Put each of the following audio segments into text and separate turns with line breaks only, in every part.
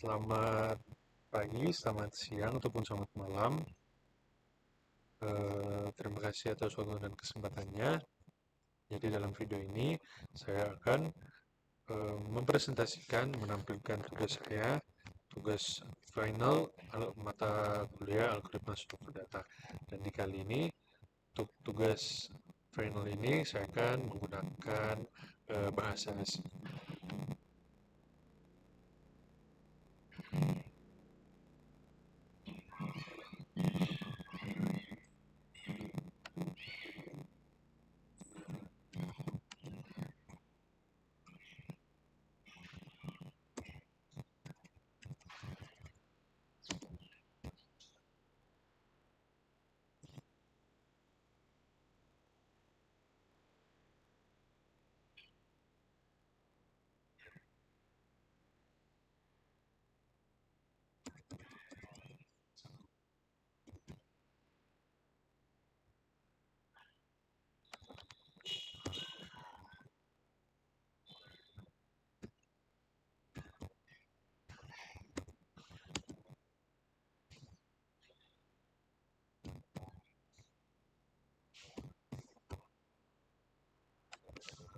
Selamat pagi, selamat siang, ataupun selamat malam. Terima kasih atas waktu dan kesempatannya. Jadi dalam video ini saya akan mempresentasikan, menampilkan tugas saya, tugas final mata kuliah algoritma struktur data. Dan di kali ini, untuk tugas final ini saya akan menggunakan bahasa asing.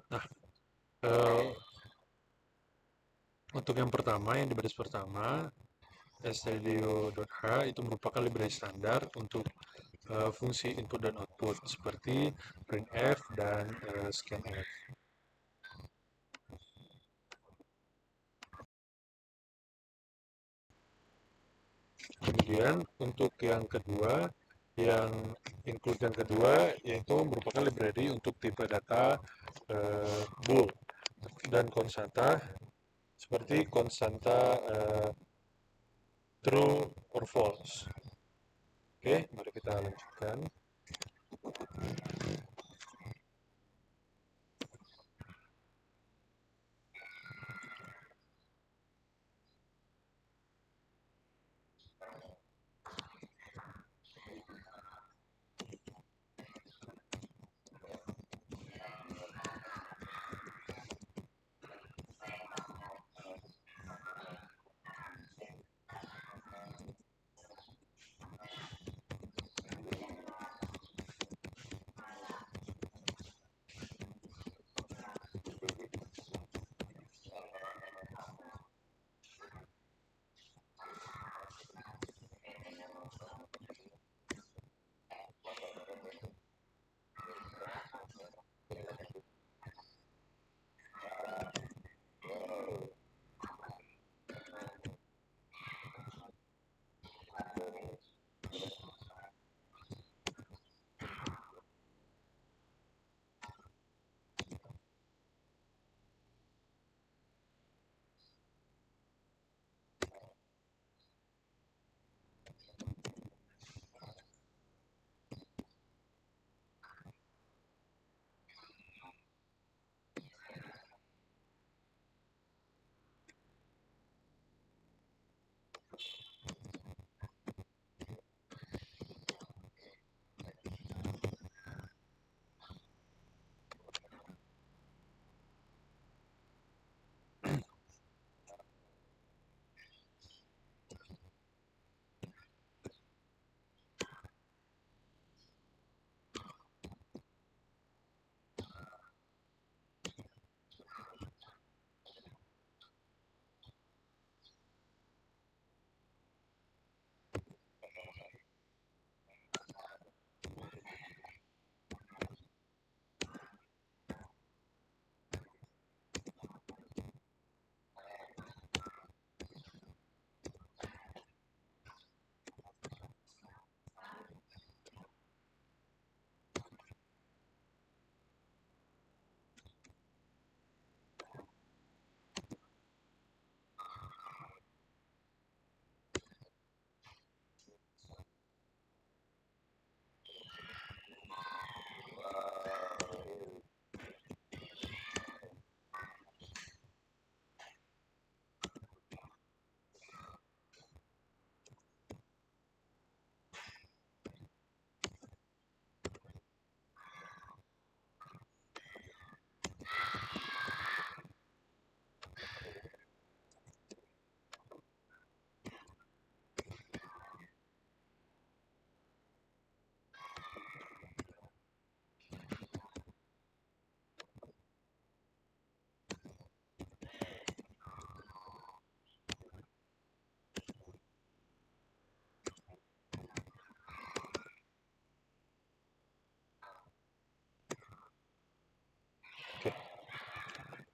Nah, eh, untuk yang pertama, yang di baris pertama, stdio.h itu merupakan library standar untuk fungsi input dan output seperti printf dan scanf. Kemudian untuk yang kedua, yang include yang kedua yaitu merupakan library untuk tipe data bool dan konstanta seperti konstanta true or false. Oke, mari kita lanjutkan.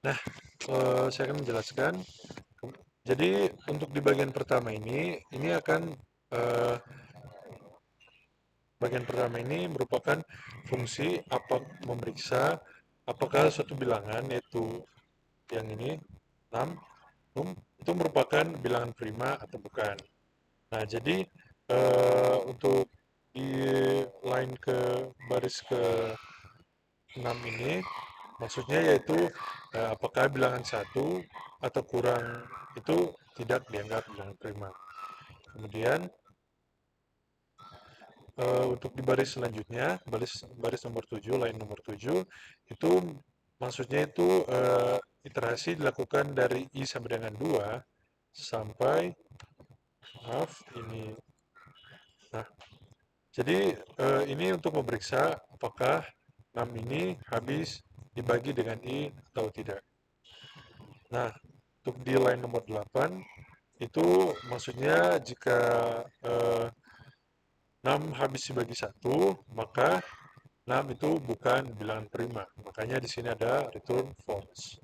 Nah, saya akan menjelaskan. Jadi untuk di bagian pertama ini akan eh, bagian pertama ini merupakan fungsi memeriksa apakah suatu bilangan yaitu yang ini 6 itu merupakan bilangan prima atau bukan. Nah, jadi untuk di line ke baris ke 6 ini maksudnya yaitu apakah bilangan satu atau kurang itu tidak dianggap bilangan prima. Kemudian untuk di baris selanjutnya, baris nomor 7, line nomor 7 itu maksudnya itu iterasi dilakukan dari I sampai dengan 2 sampai maaf ini. Nah, jadi ini untuk memeriksa apakah 6 ini habis dibagi dengan I atau tidak. Nah, untuk di line nomor 8 itu maksudnya jika 6 habis dibagi 1, maka 6 itu bukan bilangan prima. Makanya di sini ada return false.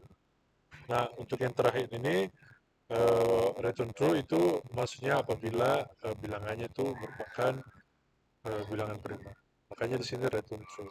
Nah, untuk yang terakhir ini return true itu maksudnya apabila bilangannya itu merupakan bilangan prima. Makanya di sini return true.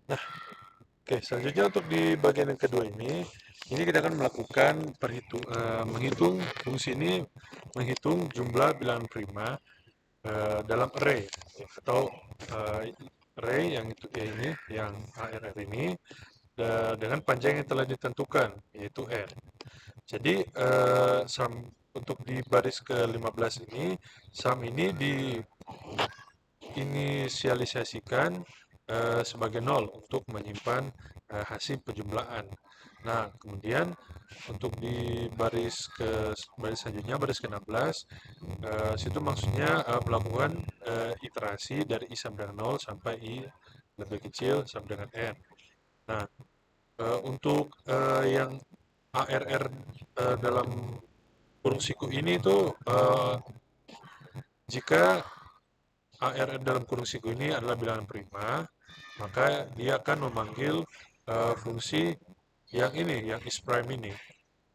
Nah, oke, selanjutnya untuk di bagian yang kedua ini kita akan melakukan menghitung fungsi ini menghitung jumlah bilangan prima dalam array atau array yang itu ini yang ARR ini dengan panjang yang telah ditentukan yaitu n. Jadi untuk di baris ke-15 ini sum ini diinisialisasikan sebagai 0 untuk menyimpan hasil penjumlahan. Nah, kemudian untuk di baris selanjutnya, baris ke-16, situ maksudnya melakukan iterasi dari i sama dengan 0 sampai i lebih kecil sama dengan n. Nah, untuk yang ARR dalam kurung siku ini itu jika ARR dalam kurung siku ini adalah bilangan prima, maka dia akan memanggil fungsi yang ini, yang is prime ini.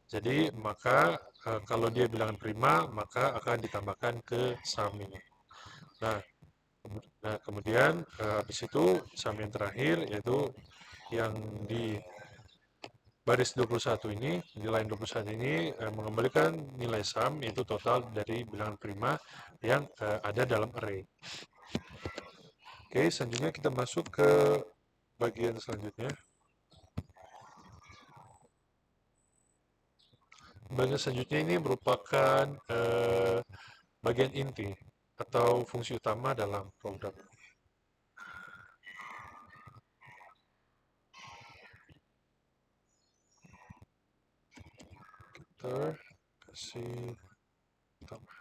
Jadi maka kalau dia bilangan prima, maka akan ditambahkan ke sum ini. Nah, kemudian habis itu sum yang terakhir yaitu yang di baris 21 ini, di line 21 ini mengembalikan nilai sum yaitu total dari bilangan prima yang ada dalam array. Oke, selanjutnya kita masuk ke bagian selanjutnya. Bagian selanjutnya ini merupakan bagian inti atau fungsi utama dalam program. Kita kasih tambah.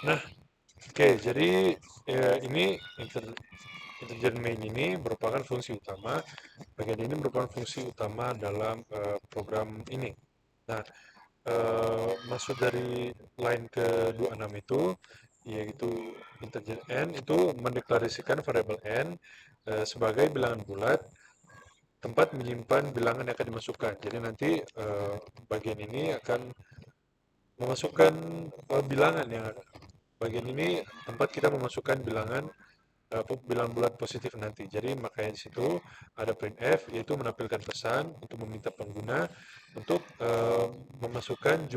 Nah, oke, jadi ini integer main ini merupakan fungsi utama. Bagian ini merupakan fungsi utama dalam program ini. Nah, maksud dari line ke-26 itu yaitu integer n itu mendeklarasikan variabel n sebagai bilangan bulat tempat menyimpan bilangan yang akan dimasukkan. Jadi nanti bagian ini akan memasukkan bilangan yang bagian ini tempat kita memasukkan bilangan bilangan bulat positif nanti. Jadi makanya di situ ada printf yaitu menampilkan pesan untuk meminta pengguna untuk memasukkan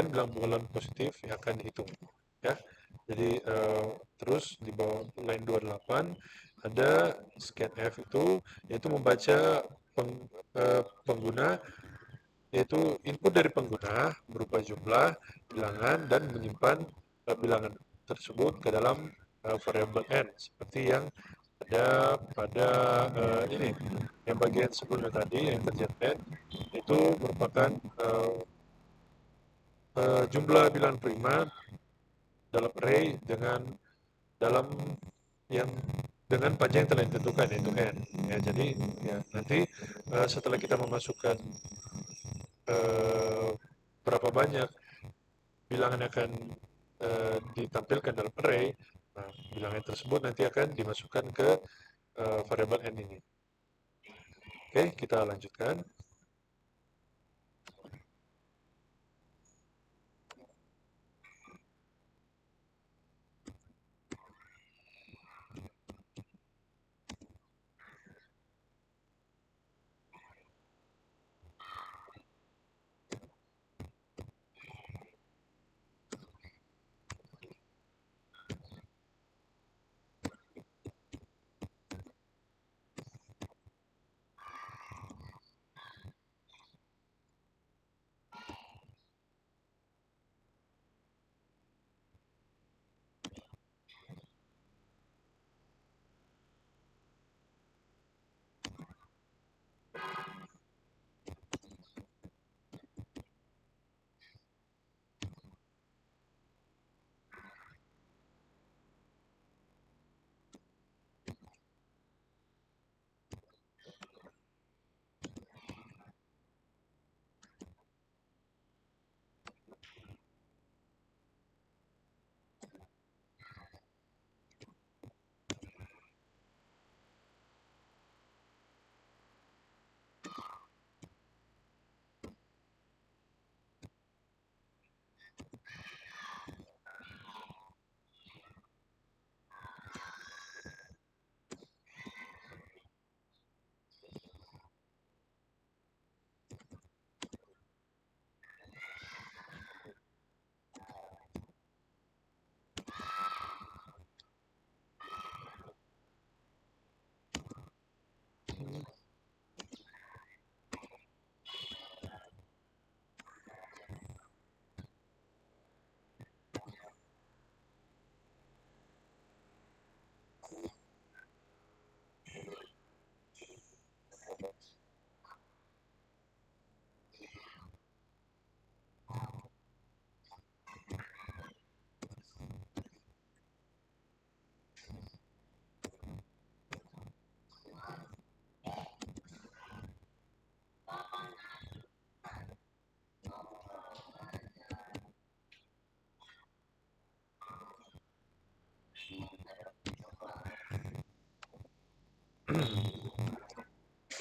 bilangan bulat positif yang akan dihitung. Ya. Jadi terus di bawah line 28 ada scanf itu yaitu membaca pengguna yaitu input dari pengguna berupa jumlah bilangan dan menyimpan bilangan tersebut ke dalam variabel n seperti yang ada pada ini yang bagian sebelumnya tadi yang terjadi itu merupakan jumlah bilangan prima dalam array dalam yang dengan panjang yang telah ditentukan yaitu n ya. Jadi ya nanti setelah kita memasukkan eh, berapa banyak bilangan yang akan ditampilkan dalam array. Nah, bilangan tersebut nanti akan dimasukkan ke variabel n ini. Oke, kita lanjutkan.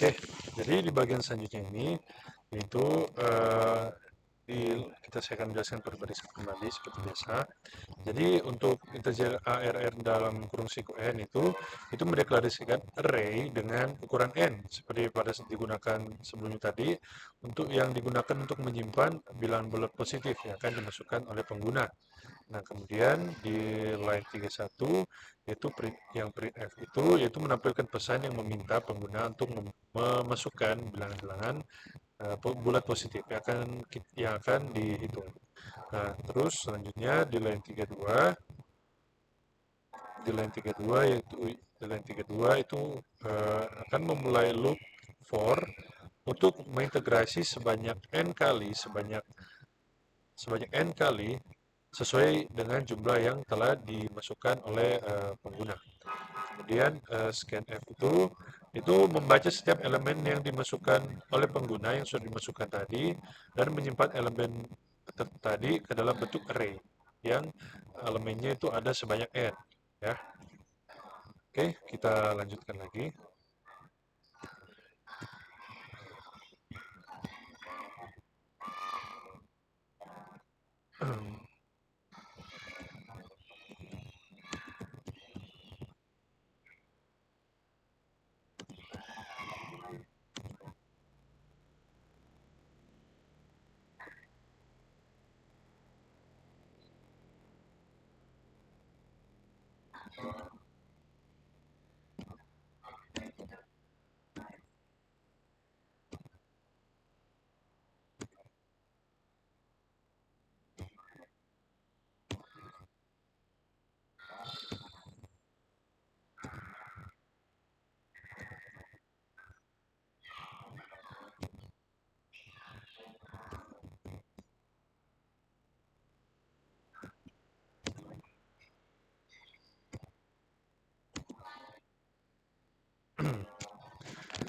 Oke, jadi di bagian selanjutnya ini itu saya akan menjelaskan perbandingan kembali seperti biasa. Jadi untuk integer ARR dalam kurung siku n itu mendeklarasikan array dengan ukuran n seperti pada digunakan sebelumnya tadi, untuk yang digunakan untuk menyimpan bilangan bulat positif yang akan dimasukkan oleh pengguna. Nah, kemudian di line 31 yaitu printf itu yaitu menampilkan pesan yang meminta pengguna untuk memasukkan bilangan-bilangan bulat positif yang akan dihitung. Nah, terus selanjutnya di line 32 itu akan memulai loop for untuk mengintegrasi sebanyak n kali sesuai dengan jumlah yang telah dimasukkan oleh pengguna. Kemudian scanf itu membaca setiap elemen yang dimasukkan oleh pengguna yang sudah dimasukkan tadi dan menyimpan elemen tadi ke dalam bentuk array yang elemennya itu ada sebanyak n, ya. Oke, kita lanjutkan lagi.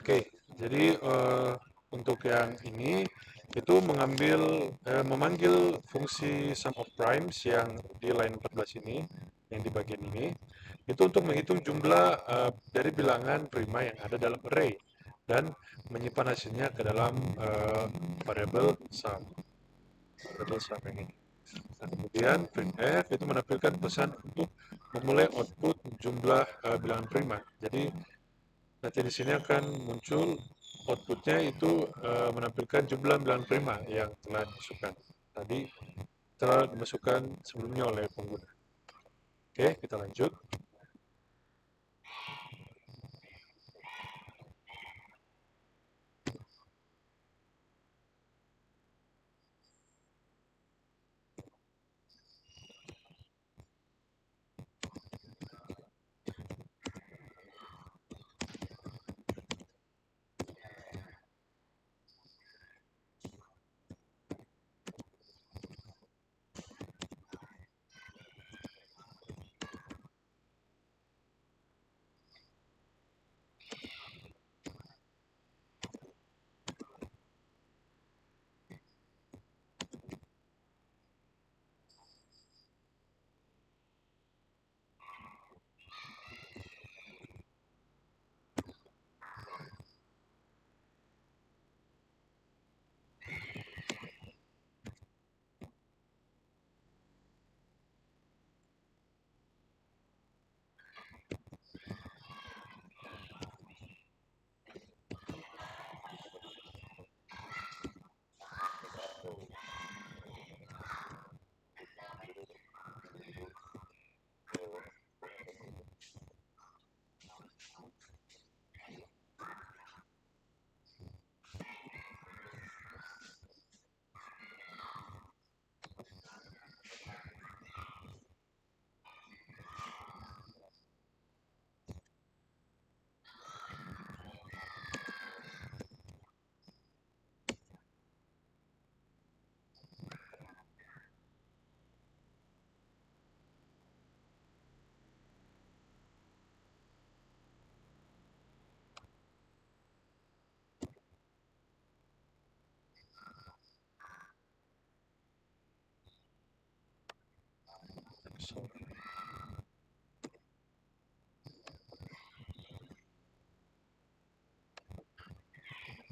Oke, jadi untuk yang ini itu memanggil fungsi sum of primes yang di line 14 ini, yang di bagian ini, itu untuk menghitung jumlah dari bilangan prima yang ada dalam array dan menyimpan hasilnya ke dalam variabel sum, yang ini. Nah, kemudian printf itu menampilkan pesan untuk memulai output jumlah bilangan prima. Jadi nanti di sini akan muncul outputnya itu menampilkan jumlah bilangan prima yang telah dimasukkan. Tadi telah dimasukkan sebelumnya oleh pengguna. Oke, kita lanjut.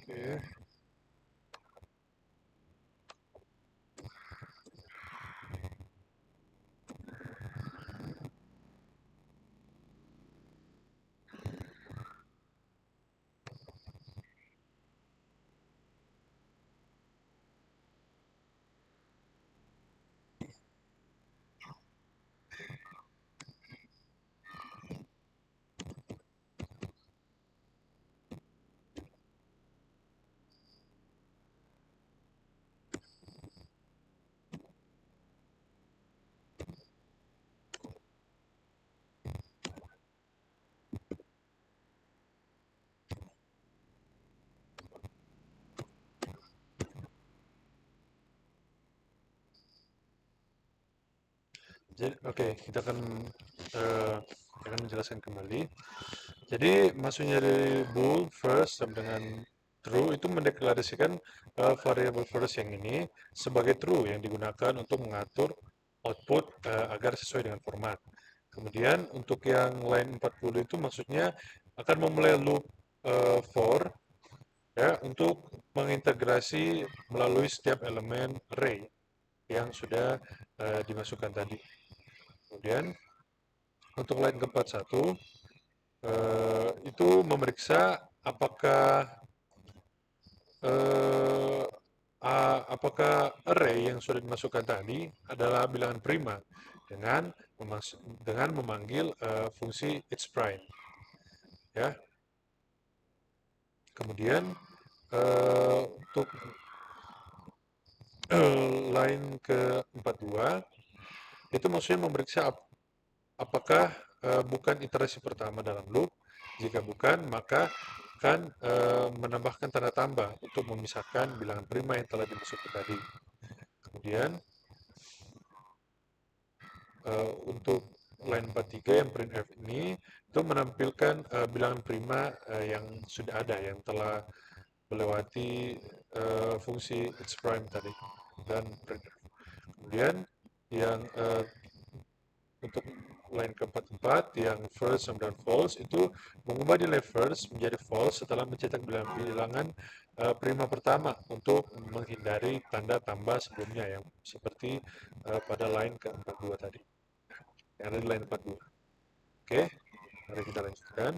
Oke. Jadi, oke, kita akan menjelaskan kembali. Jadi maksudnya dari bool first sama dengan true itu mendeklarasikan variable first yang ini sebagai true yang digunakan untuk mengatur output agar sesuai dengan format. Kemudian untuk yang line 40 itu maksudnya akan memulai loop for ya untuk mengintegrasi melalui setiap elemen array yang sudah dimasukkan tadi. Kemudian untuk line ke-41 itu memeriksa eh, apakah array yang sudah dimasukkan tadi adalah bilangan prima dengan memanggil fungsi its prime ya. Kemudian untuk line ke-42 itu maksudnya memeriksa apakah bukan iterasi pertama dalam loop. Jika bukan, maka akan menambahkan tanda tambah untuk memisahkan bilangan prima yang telah dimasukkan tadi. Kemudian untuk line 43 yang printf ini itu menampilkan bilangan prima yang sudah ada, yang telah melewati fungsi its prime tadi dan printf. Kemudian yang untuk line keempat yang first dan false itu mengubah nilai first menjadi false setelah mencetak bilangan prima pertama untuk menghindari tanda tambah sebelumnya yang seperti pada line ke-42 tadi. Yang ada di line 42. Oke, mari kita lanjutkan.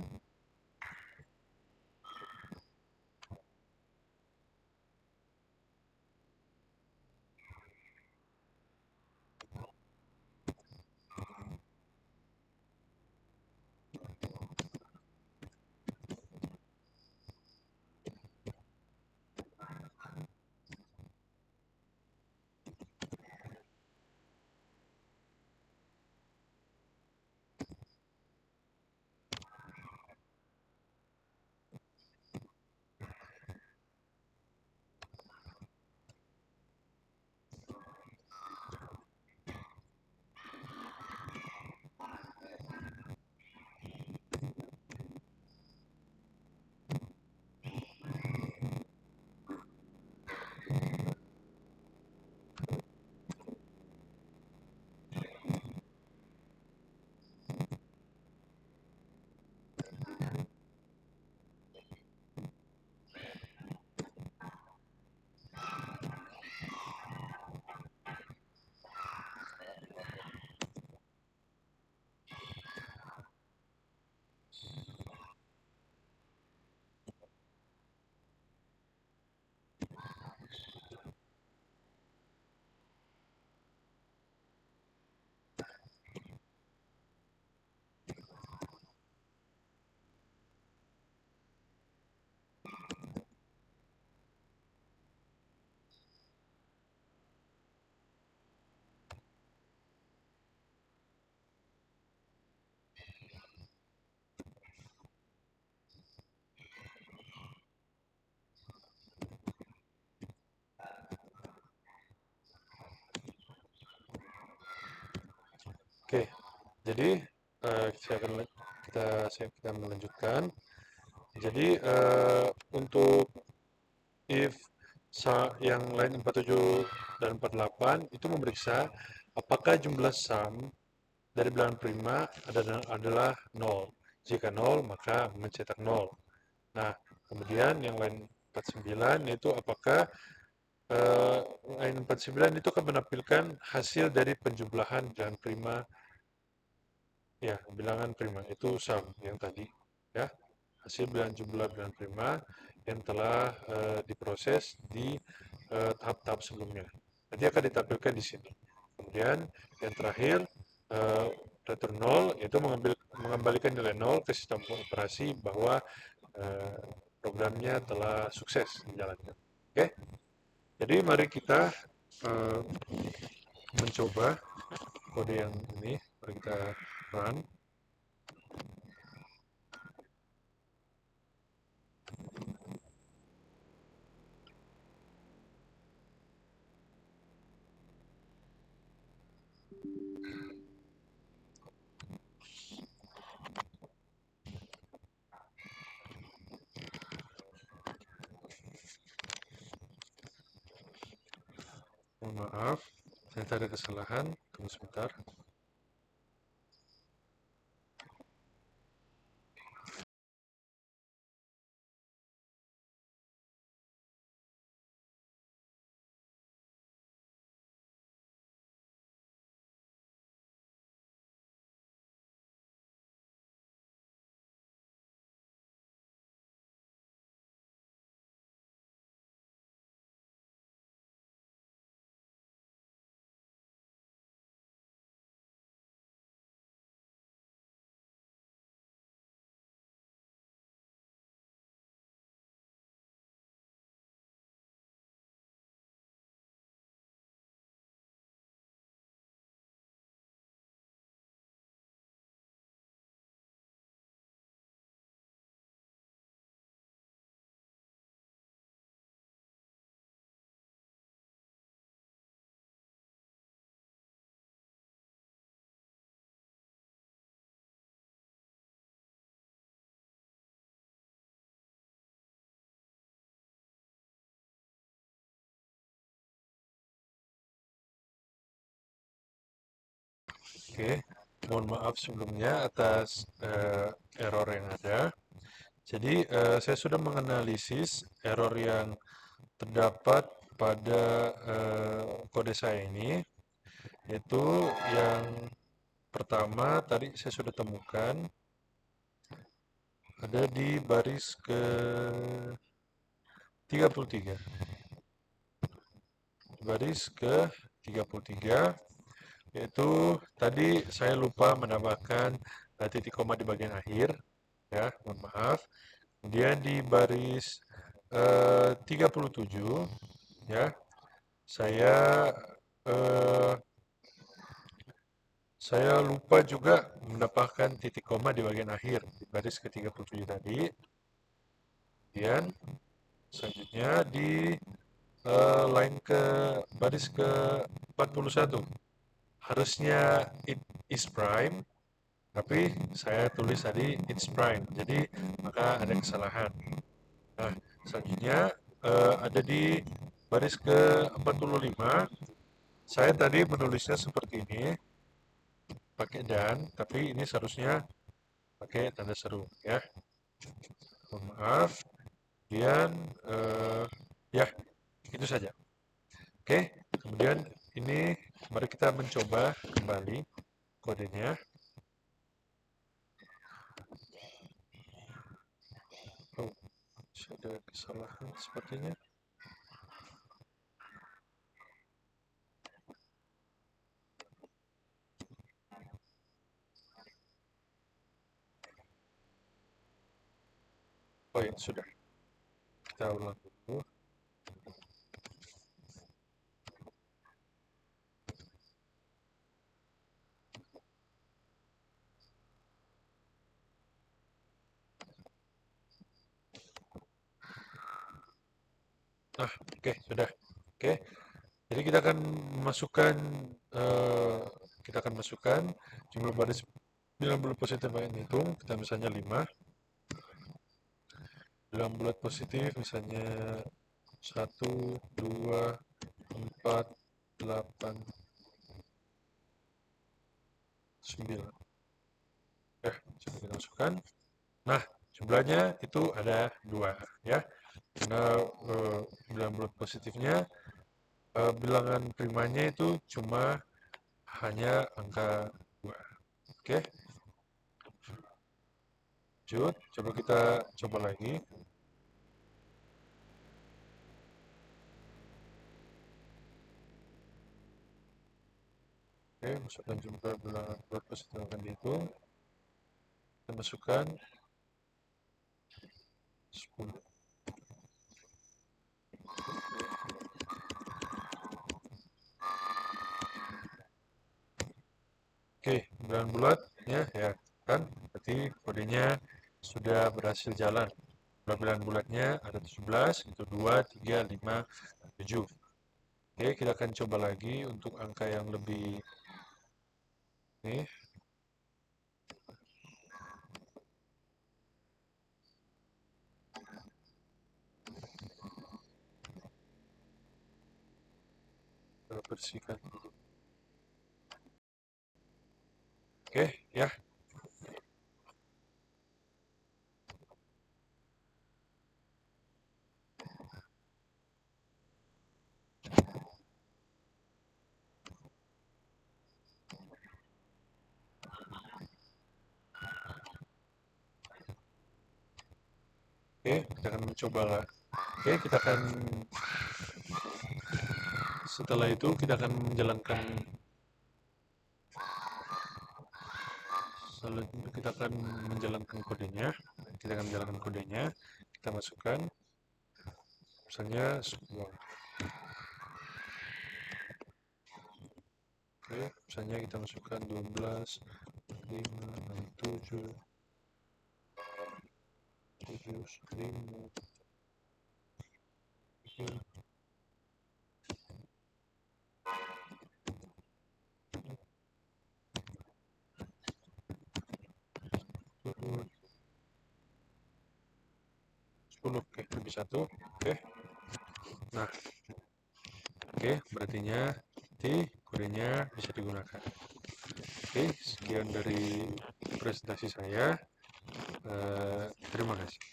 Oke, jadi kita melanjutkan. Jadi untuk if yang lain 47 dan 48 itu memeriksa apakah jumlah sum dari bilangan prima adalah 0. Jika 0, maka mencetak 0. Nah, kemudian yang lain 49 itu apakah lain 49 itu akan menampilkan hasil dari penjumlahan bilangan prima, ya, bilangan prima itu sum yang tadi, ya, hasil jumlah bilangan prima yang telah diproses di tahap-tahap sebelumnya. Nanti akan ditampilkan di sini. Kemudian yang terakhir return 0 itu mengembalikan nilai 0 ke sistem operasi bahwa programnya telah sukses dijalankan. Oke, jadi mari kita mencoba kode yang ini. Mari kita run. Mohon maaf, ternyata ada kesalahan. Tunggu sebentar. Oke, mohon maaf sebelumnya atas error yang ada. Jadi saya sudah menganalisis error yang terdapat pada kode saya ini, yaitu yang pertama tadi saya sudah temukan ada di baris ke 33. Baris ke 33, yaitu tadi saya lupa menambahkan titik koma di bagian akhir, ya, mohon maaf. Kemudian di baris 37, ya, saya eh, saya lupa juga menambahkan titik koma di bagian akhir di baris ke 37 tadi. Kemudian selanjutnya di line ke baris ke 41, harusnya it is prime, tapi saya tulis tadi it's prime, jadi maka ada kesalahan. Nah, selanjutnya ada di baris ke 45, saya tadi menulisnya seperti ini, pakai dan, tapi ini seharusnya pakai tanda seru, ya. Mohon maaf. Kemudian, ya, itu saja. Oke, kemudian ini mari kita mencoba kembali kodenya. Oh, ada kesalahan sepertinya. Oh ya, sudah. Kita ulang dulu. Nah, oke, sudah. Oke, jadi eh, kita akan masukkan jumlah baris 90 positif yang dihitung, kita misalnya 5. Dalam bulat positif misalnya 1, 2, 4, 8, 9. Ya, coba kita masukkan. Nah, jumlahnya itu ada 2, ya. Karena dalam bulat positifnya bilangan primanya itu cuma hanya angka 2. Oke, lanjut. Coba kita coba lagi. Oke, masukkan jumlah bilangan bulat positif yang akan dihitung. Kita masukkan 10. Oke, bilangan bulatnya ya kan, berarti kodenya sudah berhasil jalan. Bilangan bulatnya ada 17, itu 2, 3, 5, 7. Oke, kita akan coba lagi untuk angka yang lebih nih. Kita bersihkan dulu. Oke, ya. Oke, kita akan mencoba lah. Oke, kita akan setelah itu kita akan menjalankan selanjutnya kita akan menjalankan kodenya. Kita akan menjalankan kodenya. Kita masukkan misalnya 10. Oke, misalnya kita masukkan 12, 5, 6, 7, 7, 5, 3, 10. Oke, lebih 1. Oke. Nah, oke, berartinya nanti kodenya bisa digunakan. Oke, sekian dari presentasi saya. Terima kasih.